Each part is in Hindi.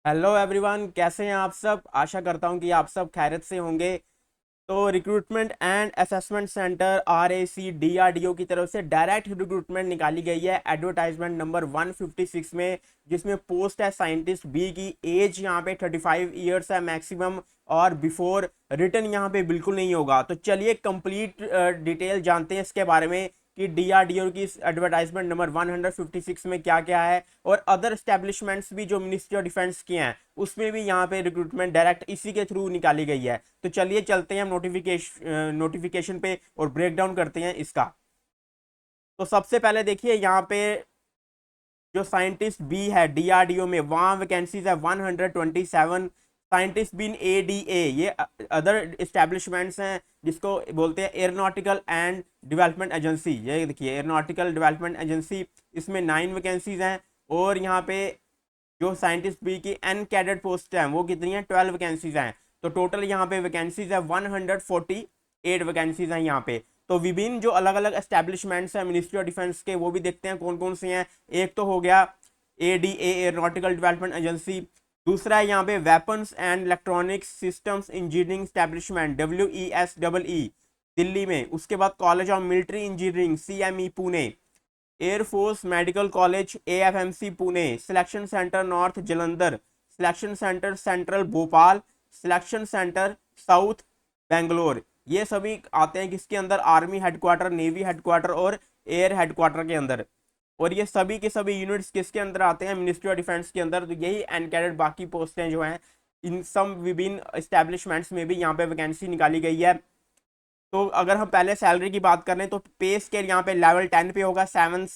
हेलो एवरीवन, कैसे हैं आप सब। आशा करता हूं कि आप सब खैरियत से होंगे। तो recruitment and assessment centre RAC DRDO की तरफ से डायरेक्ट रिक्रूटमेंट निकाली गई है एडवर्टाइजमेंट नंबर 156 में, जिसमें पोस्ट है साइंटिस्ट बी की। एज यहाँ पे 35 ईयर्स है मैक्सिमम, और बिफोर रिटर्न यहाँ पे बिल्कुल नहीं होगा। तो चलिए कंप्लीट डिटेल जानते हैं इसके बारे में कि DRDO की एडवर्टाइजमेंट नंबर 156 में क्या क्या है, और अदर एस्टेब्लिशमेंट्स भी जो मिनिस्ट्री ऑफ डिफेंस की हैं उसमें भी यहाँ पे रिक्रूटमेंट डायरेक्ट इसी के थ्रू निकाली गई है। तो चलिए चलते हैं हम नोटिफिकेशन पे और ब्रेक डाउन करते हैं इसका। तो सबसे पहले देखिए यहाँ पे जो साइंटिस्ट बी है DRDO में, वहाँ वैकेंसीज है 127। साइंटिस्ट बी इन ADA, ये अदर इस्टेब्लिशमेंट्स हैं जिसको बोलते हैं एयरोनॉटिकल एंड डेवलपमेंट एजेंसी। ये देखिए एयरोनॉटिकल डेवलपमेंट एजेंसी, इसमें 9 वैकेंसीज हैं। और यहाँ पे जो साइंटिस्ट बी की एन कैडेट पोस्ट है वो कितनी है, 12 वैकेंसीज हैं। तो टोटल यहाँ पे वैकेंसीज है 148 वैकेंसीज हैं यहाँ पे। तो विभिन्न जो अलग अलग एस्टेब्लिशमेंट्स हैं मिनिस्ट्री ऑफ डिफेंस के, वो भी देखते हैं कौन कौन से हैं। एक तो हो गया ADA एयरोनॉटिकल डेवलपमेंट एजेंसी। दूसरा है यहाँ पे weapons and electronics systems engineering establishment WESEE Delhi में। उसके बाद college of military engineering CME Pune, air force medical college AFMC Pune, selection centre north Jalandhar, selection centre central Bhopal, selection centre south Bangalore. ये सभी आते हैं किसके अंदर, आर्मी हेडक्वार्टर, नेवी हेडक्वार्टर और एयर हेडक्वार्टर के अंदर। और ये सभी के सभी यूनिट्स किसके अंदर आते हैं, मिनिस्ट्री ऑफ डिफेंस के अंदर। तो यही एनकैडेट बाकी पोस्टें जो हैं इन सब विभिन्न स्टैब्लिशमेंट्स में भी यहाँ पे वैकेंसी निकाली गई है। तो अगर हम पहले सैलरी की बात करें तो पे स्केल यहाँ पे लेवल 10 पे होगा। 7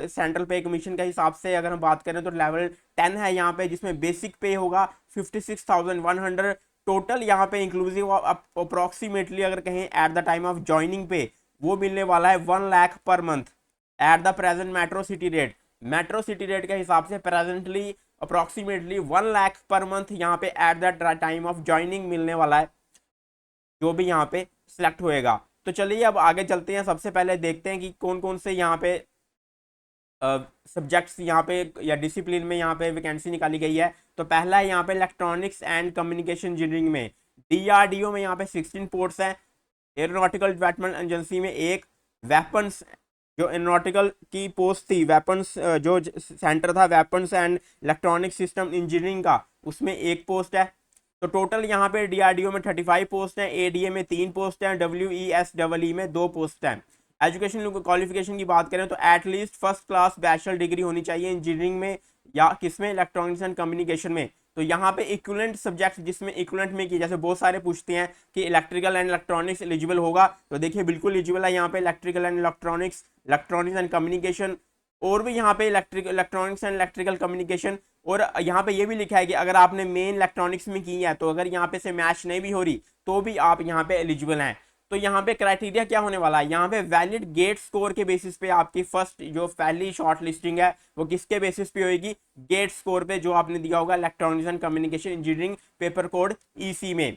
सेंट्रल पे कमीशन के हिसाब से अगर हम बात करें तो लेवल 10 है यहाँ पे, जिसमें बेसिक पे होगा 56,100। टोटल यहाँ पे इंक्लूसिव अप्रोक्सीमेटली अगर कहें at the time of joining पे, वो मिलने वाला है 1 lakh per month at the present metro city rate. Metro city rate के हिसाब से presently approximately 1 lakh per month यहाँ पे at the time of joining मिलने वाला है, जो भी यहाँ पे सिलेक्ट होएगा। तो चलिए अब आगे चलते हैं। सबसे पहले देखते हैं कि कौन कौन से यहाँ पे सब्जेक्ट्स यहाँ पे या डिसिप्लिन में यहाँ पे वैकेंसी निकाली गई है। तो पहला है यहाँ पे इलेक्ट्रॉनिक्स एंड कम्युनिकेशन इंजीनियरिंग में। DRDO में यहाँ पे 16 पोर्ट्स हैं। एयरोनॉटिकल डेवलपमेंट एजेंसी में एक, वेपन्स जो एयरोनॉटिकल की पोस्ट थी, वेपन्स जो सेंटर था weapons and electronic system engineering का, उसमें एक पोस्ट है। तो टोटल यहाँ पे DRDO में 35 पोस्ट हैं, ADA में 3 पोस्ट हैं, WESEE में 2 पोस्ट हैं। एजुकेशन क्वालिफिकेशन की बात करें तो at least first class bachelor degree होनी चाहिए इंजीनियरिंग में या किसमें, इलेक्ट्रॉनिक्स एंड कम्युनिकेशन में। तो यहाँ पे इक्विवेलेंट सब्जेक्ट जिसमें इक्विवेलेंट में की, जैसे बहुत सारे पूछते हैं कि इलेक्ट्रिकल एंड इलेक्ट्रॉनिक्स एलिजिबल होगा, तो देखिए बिल्कुल एलिजिबल है यहाँ पे electrical and electronics, electronics and communication. और भी यहाँ पे इलेक्ट्रॉनिक्स एंड इलेक्ट्रिकल कम्युनिकेशन। और यहाँ पे ये भी लिखा है कि अगर आपने मेन इलेक्ट्रॉनिक्स में की है तो अगर यहाँ पे से मैच नहीं भी हो रही तो भी आप यहाँ पे एलिजिबल हैं। तो यहाँ पे क्राइटेरिया क्या होने वाला है, यहाँ पे वैलिड गेट स्कोर के बेसिस पे आपकी फर्स्ट जो पहली शॉर्ट लिस्टिंग है वो किसके बेसिस पे होगी, गेट स्कोर पे जो आपने दिया होगा electronics and communication engineering paper code EC में।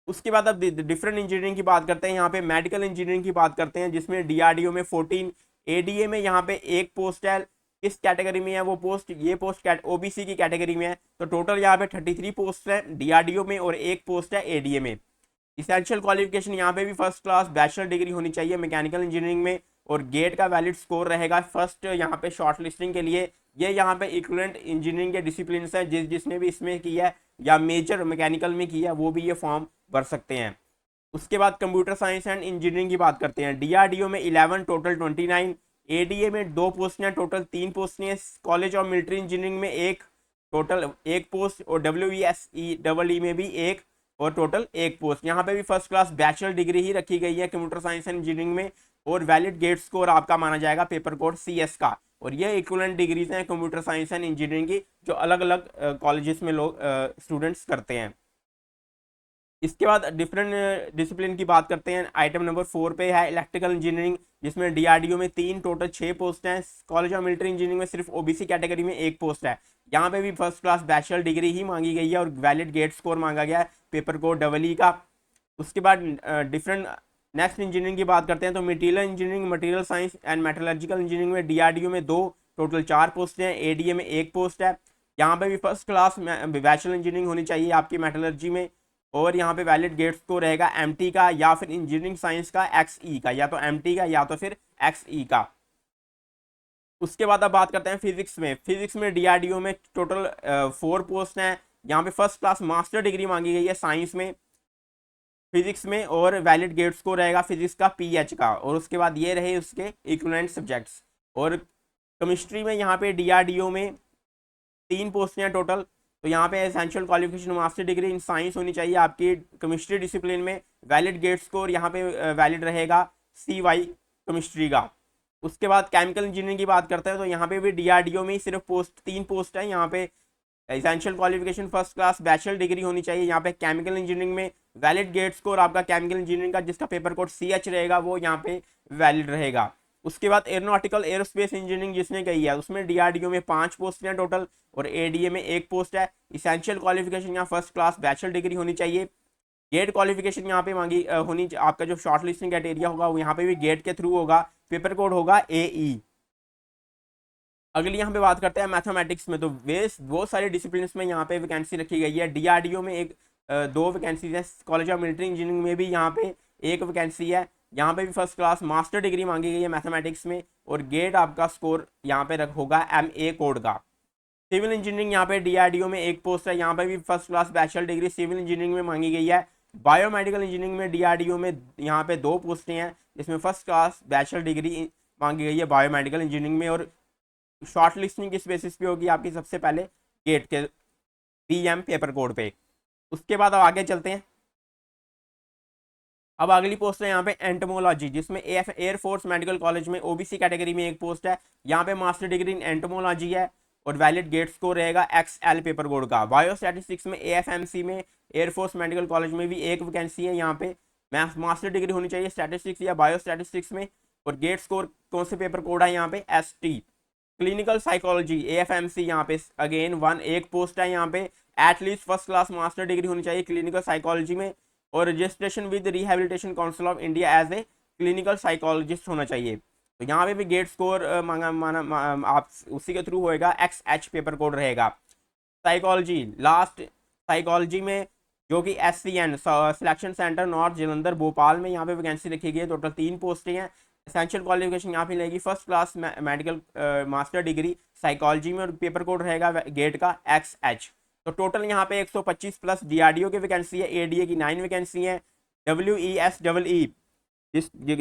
उसके बाद अब डिफरेंट इंजीनियरिंग की बात करते हैं। यहाँ पे मेडिकल इंजीनियरिंग की बात करते हैं जिसमें DRDO में 14, ADA में यहाँ पे एक पोस्ट है। किस कैटेगरी में है वो पोस्ट, ये पोस्ट OBC की कैटेगरी में है। तो टोटल यहाँ पे 33 पोस्ट है DRDO में और एक पोस्ट है ADA में। इसेंशियल क्वालिफिकेशन यहाँ पे भी फर्स्ट क्लास बैचलर डिग्री होनी चाहिए मैकेनिकल इंजीनियरिंग में, और गेट का वैलिड स्कोर रहेगा फर्स्ट यहाँ पे शॉर्ट लिस्टिंग के लिए। ये यहाँ पे इक्विवेलेंट इंजीनियरिंग के डिसिप्लिन है, जिसने भी इसमें किया है या मेजर मैकेनिकल में किया वो भी ये फॉर्म भर सकते हैं। उसके बाद कंप्यूटर साइंस एंड इंजीनियरिंग की बात करते हैं। DRDO में 11, टोटल 29। ADA में 2 पोस्ट हैं, टोटल 3 पोस्ट हैं। कॉलेज ऑफ मिलिट्री इंजीनियरिंग में एक, टोटल 1 पोस्ट। और WESEE में भी एक, और टोटल 1 पोस्ट। यहाँ पे भी फर्स्ट क्लास बैचलर डिग्री ही रखी गई है कंप्यूटर साइंस एंड इंजीनियरिंग में, और वैलिड गेट स्कोर आपका माना जाएगा पेपर कोड CS का। और ये इक्विवेलेंट डिग्रीज हैं कंप्यूटर साइंस एंड इंजीनियरिंग की, जो अलग अलग कॉलेजेस में लोग स्टूडेंट्स करते हैं। इसके बाद डिफरेंट डिसिप्लिन की बात करते हैं। आइटम नंबर 4 पे है इलेक्ट्रिकल इंजीनियरिंग, जिसमें DRDO में 3, टोटल 6 पोस्ट हैं। कॉलेज ऑफ मिलिट्री इंजीनियरिंग में सिर्फ OBC कैटेगरी में 1 पोस्ट है। यहाँ पे भी फर्स्ट क्लास बैचलर डिग्री ही मांगी गई है और वैलिड गेट स्कोर मांगा गया है पेपर कोड EE का। उसके बाद डिफरेंट नेक्स्ट इंजीनियरिंग की बात करते हैं तो material engineering, material science and metallurgical engineering में DRDO में 2, टोटल 4 पोस्ट हैं। ADA में 1 पोस्ट है। यहाँ पे भी फर्स्ट क्लास बैचलर इंजीनियरिंग होनी चाहिए आपकी मेटलर्जी में, और यहाँ पे वैलिड गेट स्कोर रहेगा एमटी का या फिर इंजीनियरिंग साइंस का एक्सई का, या तो एमटी का या तो फिर एक्सई का। उसके बाद अब बात करते हैं फिजिक्स में। फिजिक्स में डीआरडीओ में टोटल 4 पोस्ट हैं। यहाँ पे फर्स्ट क्लास मास्टर डिग्री मांगी गई है साइंस में, फिजिक्स में, और वैलिड गेट स्कोर रहेगा फिजिक्स का पीएच का, और उसके बाद ये रहे उसके इक्विवेलेंट सब्जेक्ट्स। और केमिस्ट्री में यहाँ पे डीआरडीओ में 3 पोस्ट हैं टोटल। तो यहाँ पे essential qualification master degree in science होनी चाहिए आपकी केमिस्ट्री डिसिप्लिन में, वैलिड गेट स्कोर यहाँ पे वैलिड रहेगा CY केमिस्ट्री का। उसके बाद केमिकल इंजीनियरिंग की बात करते हैं तो यहाँ पे भी डीआरडीओ में ही सिर्फ 3 पोस्ट है। यहाँ पे essential qualification first class bachelor degree होनी चाहिए यहाँ पे केमिकल इंजीनियरिंग में, वैलिड गेट स्कोर आपका केमिकल इंजीनियरिंग का जिसका पेपर कोड CH रहेगा वो यहाँ पे वैलिड रहेगा। उसके बाद एरोनॉटिकल एरोस्पेस इंजीनियरिंग जिसने कही है उसमें डीआरडीओ में 5 पोस्ट हैं टोटल, और एडीए में 1 पोस्ट है। इसेंशियल क्वालिफिकेशन यहाँ फर्स्ट क्लास बैचलर डिग्री होनी चाहिए। गेट क्वालिफिकेशन यहाँ पे मांगी होनी, आपका जो शॉर्ट लिस्टिंग क्राइटेरिया होगा वो यहाँ पे भी गेट के थ्रू होगा, पेपर कोड होगा AE। अगली यहाँ पे बात करते हैं मैथमेटिक्स में। तो बहुत सारे डिसिप्लिन में यहाँ पे वैकेंसी रखी गई है। डीआरडीओ में 2 वैकेंसीज है, कॉलेज ऑफ मिलिट्री इंजीनियरिंग में भी यहाँ पे 1 वैकेंसी है। यहाँ पे भी फर्स्ट क्लास मास्टर डिग्री मांगी गई है मैथमेटिक्स में, और गेट आपका स्कोर यहाँ पे होगा MA कोड का। सिविल इंजीनियरिंग यहाँ पे डीआरडीओ में 1 पोस्ट है, यहाँ पे भी first class bachelor degree civil engineering में मांगी गई है। बायोमेडिकल इंजीनियरिंग में डीआरडीओ में यहाँ पे 2 पोस्टें हैं, जिसमें फर्स्ट क्लास बैचलर डिग्री मांगी गई है बायोमेडिकल इंजीनियरिंग में, और शॉर्ट लिस्टिंग किस बेसिस पे होगी आपकी, सबसे पहले गेट के PM पेपर कोड पे। उसके बाद अब आगे चलते हैं। अब अगली पोस्ट है यहाँ पे एंटोमोलॉजी, जिसमें एयरफोर्स मेडिकल कॉलेज में OBC कैटेगरी में 1 पोस्ट है। यहाँ पे मास्टर डिग्री इन एंटोमोलॉजी है, और वैलिड गेट स्कोर रहेगा XL पेपर कोड का। बायोस्टैटिस्टिक्स में AFMC में एयरफोर्स मेडिकल कॉलेज में भी 1 वैकेंसी है। यहाँ पे मास्टर डिग्री होनी चाहिए स्टैटिस्टिक्स या बायोस्टैटिस्टिक्स में, और गेट स्कोर कौन से पेपर कोड है यहाँ पे ST। क्लिनिकल साइकोलॉजी AFMC यहाँ पे अगेन 1 पोस्ट है। यहाँ पे at least first class master degree होनी चाहिए क्लिनिकल साइकोलॉजी में, और registration with rehabilitation council of India as a clinical psychologist होना चाहिए। तो यहाँ पे भी गेट स्कोर आप उसी के थ्रू होएगा, XH पेपर कोड रहेगा। साइकोलॉजी लास्ट, साइकोलॉजी में जो कि SCN selection centre north Jalandhar Bhopal में यहाँ पे वैकेंसी रखी गई है। टोटल 3 पोस्टें हैं। एसेंशियल क्वालिफिकेशन यहाँ पे लगेगी first class medical master degree psychology में, और पेपर कोड रहेगा गेट का XH। तो टोटल यहाँ पे 125 प्लस डीआरडीओ की वैकेंसी है, ADA की 9 वैकेंसी है। WESEE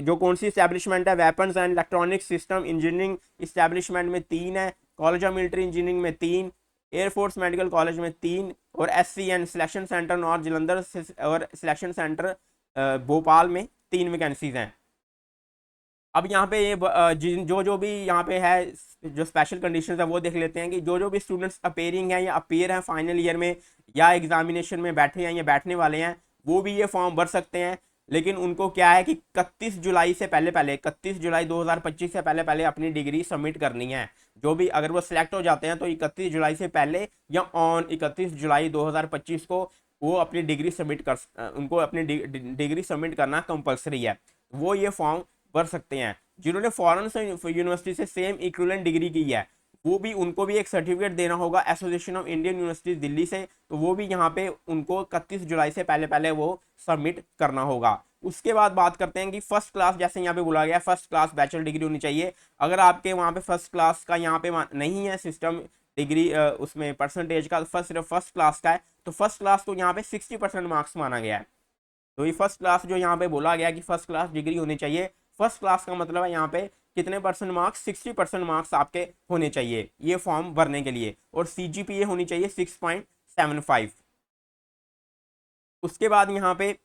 जो कौन सी इस्टेब्लिशमेंट है, weapons and electronic system engineering establishment में 3 है, कॉलेज ऑफ मिलिट्री इंजीनियरिंग में 3, एयरफोर्स मेडिकल कॉलेज में 3, और SCN selection centre north Jalandhar और सिलेक्शन सेंटर भोपाल में 3 वैकेंसीज हैं। अब यहाँ पे ये जो भी यहाँ पे है जो स्पेशल कंडीशंस है वो देख लेते हैं कि जो भी स्टूडेंट्स अपेयरिंग हैं या अपेयर हैं फाइनल ईयर में या एग्जामिनेशन में बैठे हैं या बैठने वाले हैं, वो भी ये फॉर्म भर सकते हैं। लेकिन उनको क्या है कि 31 जुलाई से पहले 31 जुलाई 2025 से पहले अपनी डिग्री सबमिट करनी है। जो भी अगर वो सिलेक्ट हो जाते हैं तो 31 जुलाई से पहले या ऑन 31 जुलाई 2025 को वो अपनी डिग्री सबमिट कर, उनको अपनी डिग्री सबमिट करना कंपलसरी है। वो ये फॉर्म भर सकते हैं। जिन्होंने फॉरेन से यूनिवर्सिटी से सेम इक्विवेलेंट डिग्री की है वो भी, उनको भी एक सर्टिफिकेट देना होगा association of Indian university Delhi से, तो वो भी यहाँ पे उनको 31 जुलाई से पहले वो सबमिट करना होगा। उसके बाद बात करते हैं कि फर्स्ट क्लास, जैसे यहाँ पे बोला गया फर्स्ट क्लास बैचलर डिग्री होनी चाहिए। अगर आपके वहाँ पे फर्स्ट क्लास का यहाँ पे नहीं है सिस्टम डिग्री उसमें परसेंटेज का, सिर्फ फर्स्ट क्लास का है, तो फर्स्ट क्लास को यहाँ पे 60% मार्क्स माना गया है। तो ये फर्स्ट क्लास जो यहाँ पे बोला गया कि फर्स्ट क्लास डिग्री होनी चाहिए, फर्स्ट क्लास का मतलब है यहाँ पे कितने परसेंट मार्क्स, 60% मार्क्स आपके होने चाहिए ये फॉर्म भरने के लिए, और CGPA होनी चाहिए 6.75। उसके बाद यहाँ पे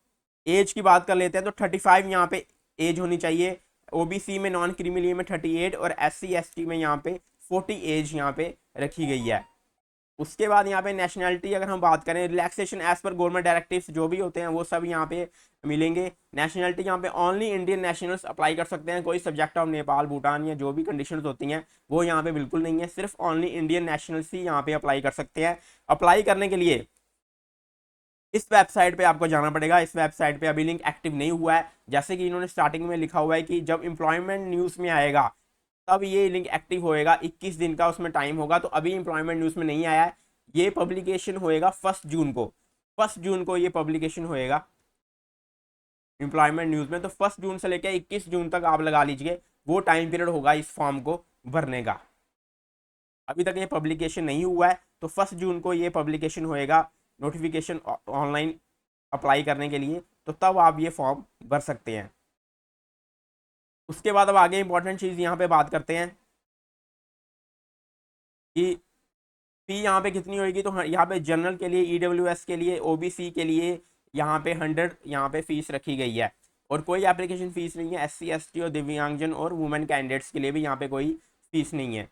एज की बात कर लेते हैं तो 35 यहाँ पे एज होनी चाहिए। OBC में नॉन क्रीमी में 38 और SC ST में यहाँ पे 40 एज यहाँ पे रखी गई है। उसके बाद यहाँ पे नेशनैलिटी अगर हम बात करें, रिलैक्सेशन एज पर गवर्नमेंट डायरेक्टिव्स जो भी होते हैं वो सब यहाँ पे मिलेंगे। नेशनैलिटी यहाँ पे ओनली इंडियन नेशनल्स अप्लाई कर सकते हैं, कोई सब्जेक्ट ऑफ नेपाल भूटान या जो भी कंडीशंस होती हैं वो यहाँ पे बिल्कुल नहीं है, सिर्फ ओनली इंडियन नेशनल्स ही यहाँ पे अप्लाई कर सकते हैं। अप्लाई करने के लिए इस वेबसाइट पे आपको जाना पड़ेगा। इस वेबसाइट पे अभी लिंक एक्टिव नहीं हुआ है, जैसे कि इन्होंने स्टार्टिंग में लिखा हुआ है कि जब एम्प्लॉयमेंट न्यूज़ में आएगा तब ये लिंक एक्टिव होएगा, 21 दिन का उसमें टाइम होगा। तो अभी एम्प्लॉयमेंट न्यूज़ में नहीं आया है, ये पब्लिकेशन होएगा 1 जून को, 1 जून को ये पब्लिकेशन होएगा एम्प्लॉयमेंट न्यूज़ में। तो 1 जून से लेकर 21 जून तक आप लगा लीजिए, वो टाइम पीरियड होगा इस फॉर्म को भरने का। अभी तक ये पब्लिकेशन नहीं हुआ है, तो 1 जून को ये पब्लिकेशन होएगा नोटिफिकेशन ऑनलाइन अप्लाई करने के लिए, तो तब आप ये फॉर्म भर सकते हैं। उसके बाद अब आगे इंपॉर्टेंट चीज़ यहाँ पे बात करते हैं कि फी यहाँ पे कितनी होगी। तो यहाँ पे जनरल के लिए, EWS के लिए, OBC के लिए यहाँ पे 100 यहाँ पे फीस रखी गई है, और कोई एप्लीकेशन फीस नहीं है। SC ST और दिव्यांगजन और वुमेन कैंडिडेट्स के लिए भी यहाँ पे कोई फीस नहीं है।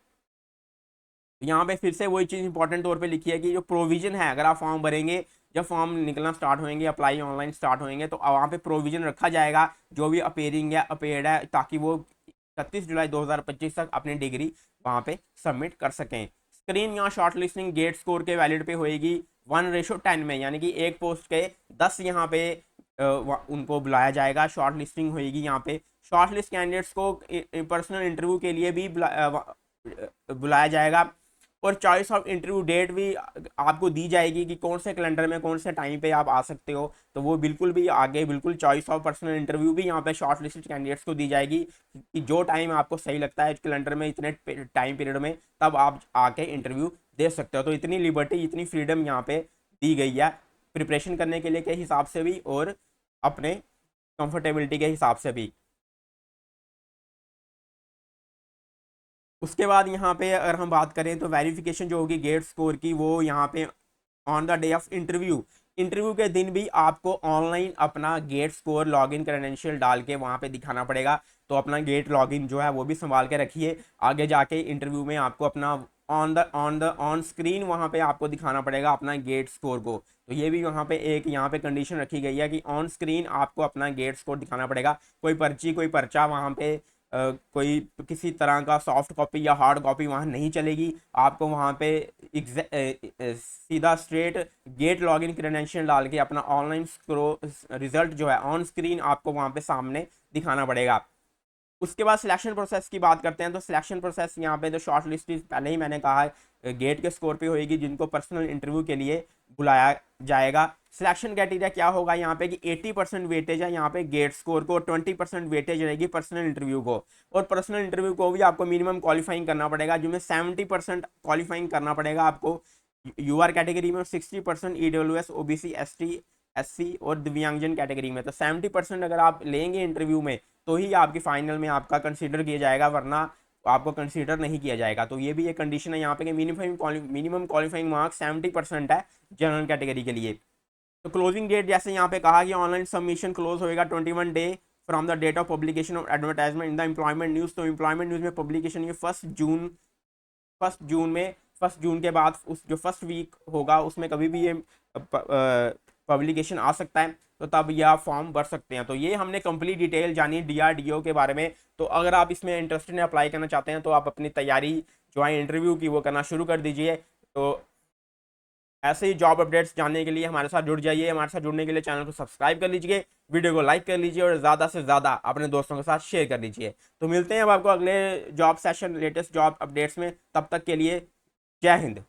यहाँ पे फिर से वही चीज़ इंपॉर्टेंट तौर पे लिखी है कि जो प्रोविजन है, अगर आप फॉर्म भरेंगे, जब फॉर्म निकलना स्टार्ट होंगे, अप्लाई ऑनलाइन स्टार्ट होंगे, तो वहाँ पे प्रोविजन रखा जाएगा जो भी अपेयरिंग है, अपेयर्ड है, ताकि वो 31 जुलाई 2025 तक अपनी डिग्री वहाँ पे सबमिट कर सकें। स्क्रीन यहाँ शॉर्ट लिस्टिंग गेट स्कोर के वैलिड पे होएगी 1:10 में, यानी कि एक पोस्ट के 10 यहाँ पे उनको बुलाया जाएगा। शॉर्ट लिस्टिंग होएगी यहाँ पे। शॉर्ट लिस्ट कैंडिडेट्स को पर्सनल इंटरव्यू के लिए भी बुलाया जाएगा, और चॉइस ऑफ इंटरव्यू डेट भी आपको दी जाएगी कि कौन से कैलेंडर में कौन से टाइम पे आप आ सकते हो। तो वो बिल्कुल भी आगे बिल्कुल चॉइस ऑफ पर्सनल इंटरव्यू भी यहाँ पे शॉर्ट लिस्टेड कैंडिडेट्स को दी जाएगी कि जो टाइम आपको सही लगता है कैलेंडर में, इतने टाइम पीरियड में, तब आप आके इंटरव्यू दे सकते हो। तो इतनी लिबर्टी, इतनी फ्रीडम यहाँ पे दी गई है प्रिपरेशन करने के लिए के हिसाब से भी, और अपने कंफर्टेबिलिटी के हिसाब से भी। उसके बाद यहाँ पे अगर हम बात करें तो वेरिफिकेशन जो होगी गेट स्कोर की, वो यहाँ पे on the day of interview, interview के दिन भी आपको ऑनलाइन अपना गेट स्कोर लॉगिन क्रेडेंशियल डाल के वहाँ पे दिखाना पड़ेगा। तो अपना गेट लॉगिन जो है वो भी संभाल के रखिए, आगे जाके इंटरव्यू में आपको अपना ऑन स्क्रीन वहाँ पे आपको दिखाना पड़ेगा अपना गेट स्कोर को। तो ये भी वहाँ पे एक यहाँ पे कंडीशन रखी गई है कि ऑन स्क्रीन आपको अपना गेट स्कोर दिखाना पड़ेगा। कोई पर्ची, कोई पर्चा वहाँ पे कोई किसी तरह का सॉफ्ट कॉपी या हार्ड कॉपी वहाँ नहीं चलेगी। आपको वहाँ पे सीधा स्ट्रेट गेट लॉगिन क्रेडेंशियल डाल के अपना ऑनलाइन रिजल्ट जो है ऑन स्क्रीन आपको वहाँ पे सामने दिखाना पड़ेगा। उसके बाद सिलेक्शन प्रोसेस की बात करते हैं। तो सिलेक्शन प्रोसेस यहाँ पे जो शॉर्ट लिस्ट पहले ही मैंने कहा है गेट के स्कोर पे होएगी, जिनको पर्सनल इंटरव्यू के लिए बुलाया जाएगा। सिलेक्शन क्राइटेरिया क्या होगा यहाँ पे कि 80% वेटेज है यहाँ पे गेट स्कोर को, 20% वेटेज रहेगी पर्सनल इंटरव्यू को। और पर्सनल इंटरव्यू को भी आपको मिनिमम क्वालिफाइंग करना पड़ेगा, जिसमें 70% क्वालिफाइंग करना पड़ेगा आपको UR कैटेगरी में, और 60% EWS OBC ST SC और दिव्यांगजन कैटेगरी में। तो 70% अगर आप लेंगे इंटरव्यू में तो ही आपकी फाइनल में आपका कंसीडर किया जाएगा, वरना आपको कंसीडर नहीं किया जाएगा। तो ये भी एक कंडीशन है यहाँ पे कि मिनिमम क्वालिफाइंग मार्क्स 70% है जनरल कैटेगरी के लिए। तो क्लोजिंग डेट जैसे यहाँ पे कहा कि ऑनलाइन सबमिशन क्लोज होएगा 21 day from the date of publication of advertisement in the employment news. तो एम्प्लॉयमेंट न्यूज़ में पब्लिकेशन ये 1 जून के बाद उस जो फर्स्ट वीक होगा उसमें कभी भी ये पब्लिकेशन आ सकता है, तो तब यह फॉर्म भर सकते हैं। तो ये हमने कंप्लीट डिटेल जानी DRDO के बारे में। तो अगर आप इसमें इंटरेस्टेड हैं, अप्लाई करना चाहते हैं, तो आप अपनी तैयारी जो है इंटरव्यू की वो करना शुरू कर दीजिए। तो ऐसे ही जॉब अपडेट्स जानने के लिए हमारे साथ जुड़ जाइए। हमारे साथ जुड़ने के लिए चैनल को सब्सक्राइब कर लीजिए, वीडियो को लाइक कर लीजिए, और ज़्यादा से ज़्यादा अपने दोस्तों के साथ शेयर कर लीजिए। तो मिलते हैं अब आपको अगले job session latest job updates में। तब तक के लिए जय हिंद।